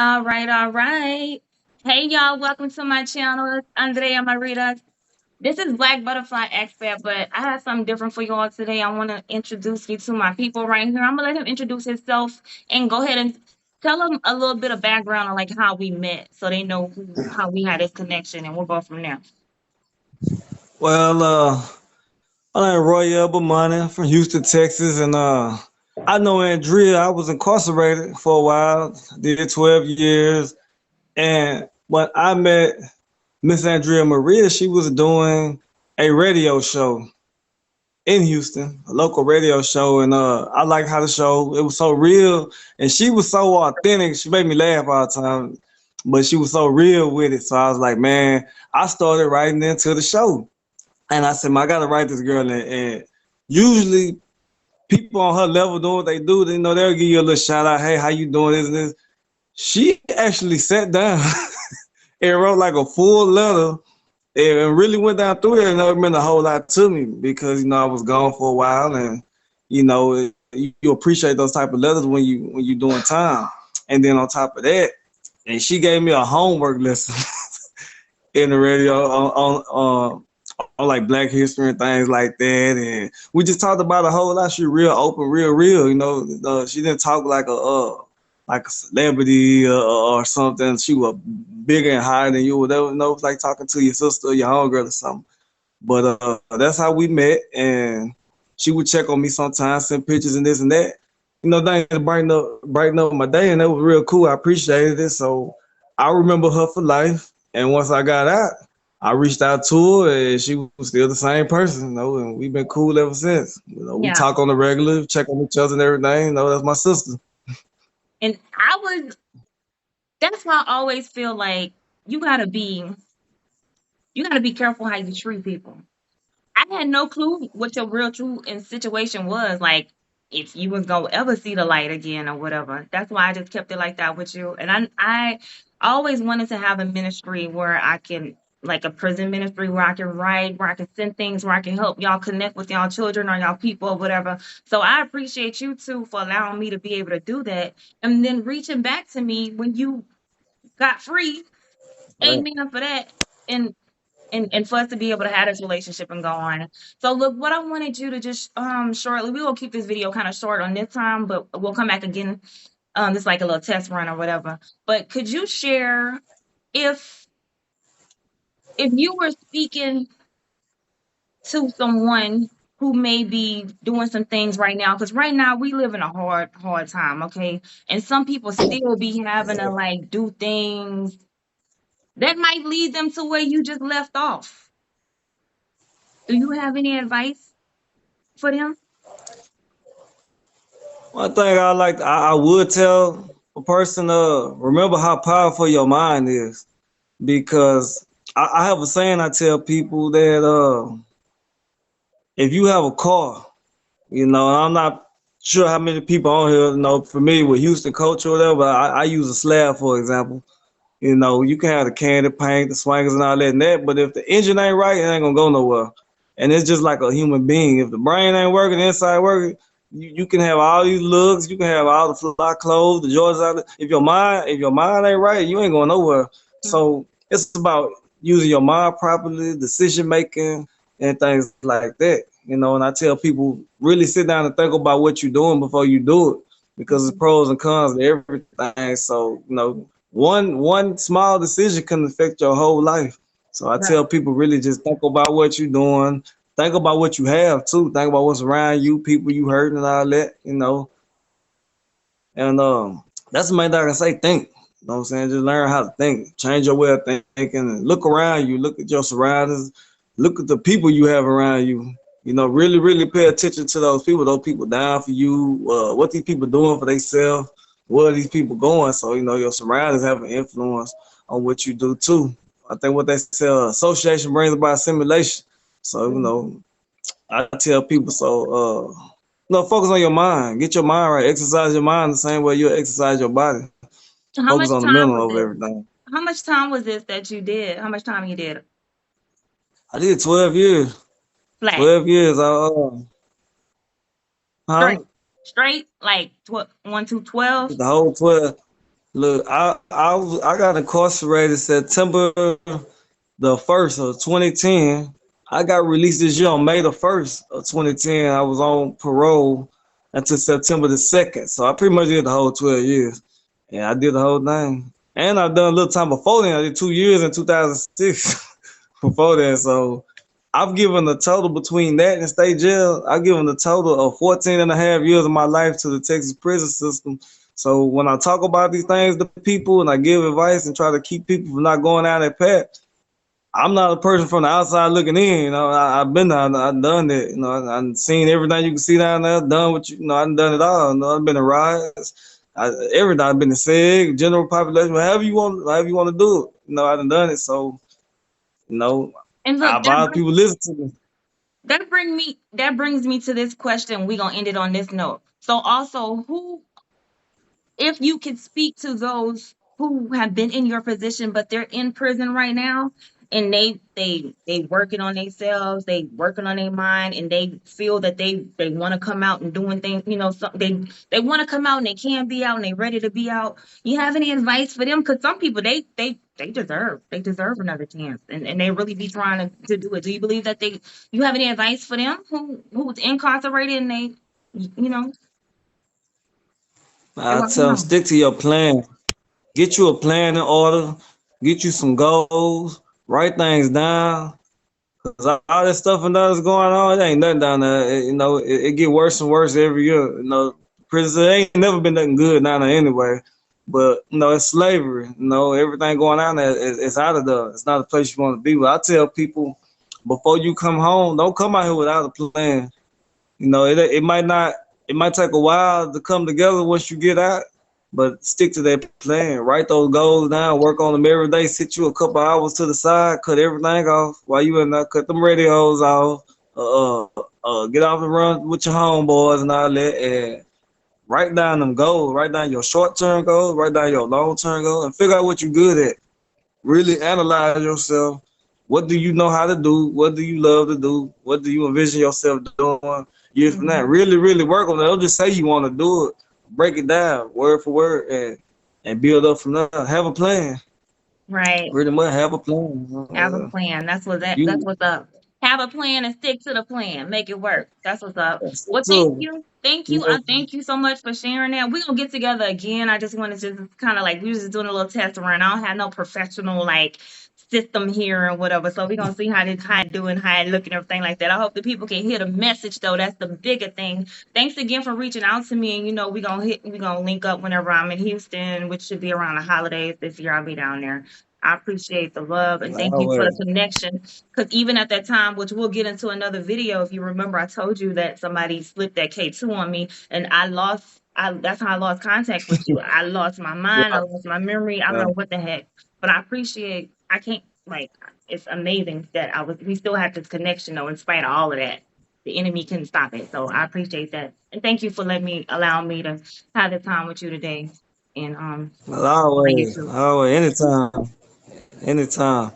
All right, all right. Hey, y'all, welcome to my channel. It's Andrea Marita. This is Black Butterfly Expert, but I have something different for you all today. I want to introduce you to my people right here. I'm going to let him introduce himself and go ahead and tell them a little bit of background on like how we met so they know how we had this connection, and we'll go from there. Well, my name Roy Money from Houston, Texas, and I know Andrea. I was incarcerated for a while, did 12 years, and when I met Miss Andrea Maria, she was doing a radio show in Houston, a local radio show, and I liked how the show it was so real, and she was so authentic. She made me laugh all the time, but she was so real with it. So I was like, man, I started writing into the show. And I said, man, I gotta write this girl in. And usually people on her level doing what they do, they know they'll give you a little shout out, hey, how you doing this and this. She actually sat down and wrote like a full letter and really went down through it, and it meant a whole lot to me because I was gone for a while, and you appreciate those type of letters when you doing time. And then on top of that, and she gave me a homework lesson in the radio on like Black history and things like that, and we just talked about a whole lot. She real open, real. She didn't talk like a celebrity or something. She was bigger and higher than you, whatever. It's like talking to your sister, or your homegirl, or something. But that's how we met, and she would check on me sometimes, send pictures and this and that. Things to brighten up my day, and that was real cool. I appreciated it, so I remember her for life. And once I got out, I reached out to her, and she was still the same person, and we've been cool ever since. We Yeah. talk on the regular, check on each other and everything. That's my sister. And that's why I always feel like you got to be, you got to be careful how you treat people. I had no clue what your real true and situation was. Like if you was gonna ever see the light again or whatever. That's why I just kept it like that with you. And I always wanted to have a ministry where I can like a prison ministry where I can write, where I can send things, where I can help y'all connect with y'all children or y'all people or whatever. So I appreciate you too for allowing me to be able to do that. And then reaching back to me when you got free. Right. Amen for that. And and for us to be able to have this relationship and go on. So look, what I wanted you to just shortly, we will keep this video kind of short on this time, but we'll come back again. This like a little test run or whatever. But could you share if if you were speaking to someone who may be doing some things right now, because right now we live in a hard time, okay? And some people still be having to like do things that might lead them to where you just left off. Do you have any advice for them? One thing I would tell a person, remember how powerful your mind is, because I have a saying I tell people that if you have a car, I'm not sure how many people on here familiar with Houston culture or whatever. But I use a slab for example. You can have the candy paint, the swingers and all that and that, but if the engine ain't right, it ain't gonna go nowhere. And it's just like a human being. If the brain ain't working, the inside working, you can have all these looks, you can have all the fly clothes, the Jordans out there. If your mind ain't right, you ain't going nowhere. So it's about using your mind properly, decision making and things like that. And I tell people really sit down and think about what you're doing before you do it, because it's Mhm. pros and cons to everything. So, one small decision can affect your whole life. So I Right. tell people really just think about what you're doing. Think about what you have too. Think about what's around you, people you hurting and all that. And that's the main thing I can say. Think. You know what I'm saying? Just learn how to think. Change your way of thinking and look around you. Look at your surroundings. Look at the people you have around you. Really pay attention to those people. Those people down for you. What these people doing for themselves. Where are these people going? So your surroundings have an influence on what you do too. I think what they say, association brings about assimilation. So Mhm. I tell people, focus on your mind. Get your mind right. Exercise your mind the same way you exercise your body. How Focus much on the time mental was over this? everything. How much time was this that you did? How much time you did? I did 12 years. Flat. 12 years. Huh? Straight. Straight? Like 1 2 12? The whole 12. Look, I got incarcerated September the 1st of 2010. I got released this year on May the 1st of 2010. I was on parole until September the 2nd. So I pretty much did the whole 12 years. And I did the whole thing. And I've done a little time before then. I did 2 years in 2006 before that. So I've given a total between that and state jail. I've given a total of 14 and a half years of my life to the Texas prison system. So when I talk about these things to people and I give advice and try to keep people from not going down that path, I'm not a person from the outside looking in. You know, I've been there, I've done it. You know, I've seen everything you can see down there. Done what I've done it all. You know, I've been in riots, everything. I've been in SEG, general population, however you want to do it. You know, I've done it. So, you know, And I look, advise people listen to me. that brings me to this question. We're gonna end it on this note. So also, who, if you could speak to those who have been in your position but they're in prison right now, and they working on themselves, they working on their mind, and they feel that they want to come out and doing things, they want to come out and they can be out and they ready to be out. You have any advice for them? Because some people, they deserve another chance, and they really be trying to do it. Do you believe that you have any advice for them who's incarcerated and you know they I want to come tell them out? stick to your plan. Get you a plan in order. Get you some goals. Write things down. Cause all this stuff and that's going on, it ain't nothing down there. It get worse and worse every year. Prison ain't never been nothing good down there anyway. But it's slavery. Everything going on there is out of there. It's not a place you want to be. But I tell people, before you come home, don't come out here without a plan. It might not. It might take a while to come together once you get out, but stick to that plan. Write those goals down. Work on them every day. Sit you a couple hours to the side. Cut everything off while you in there. Cut them radios off. Get off and run with your homeboys and all that. And write down them goals. Write down your short term goals. Write down your long term goals, and figure out what you're good at. Really analyze yourself. What do you know how to do? What do you love to do? What do you envision yourself doing years from now? Mhm. Really, really work on it. Don't just say you want to do it. Break it down word for word and build up from there. Have a plan. Right. Pretty much have a plan. Have a plan. That's You what's up. Have a plan and stick to the plan. Make it work. That's what's up. stick Well, thank to you. Thank it. you. I thank you so much for sharing that. We're gonna get together again. I just wanted to just kind of like, we was just doing a little test around. I don't have no professional like system here and whatever. So we're gonna see how it do and how it look and everything like that. I hope the people can hear the message though. That's the bigger thing. Thanks again for reaching out to me. And we're gonna link up whenever I'm in Houston, which should be around the holidays this year. I'll be down there. I appreciate the love and thank you for the Always. connection. Because even at that time, which we'll get into another video, if you remember, I told you that somebody slipped that K2 on me, and that's how I lost contact with you. I lost my mind, I Yeah, lost my memory. I don't yeah. know what the heck, but I appreciate. I can't like. It's amazing that we still have this connection though, in spite of all of that. The enemy couldn't stop it, so I appreciate that, and thank you for allowing me to have the time with you today, and bring it Always, through. always, anytime, anytime.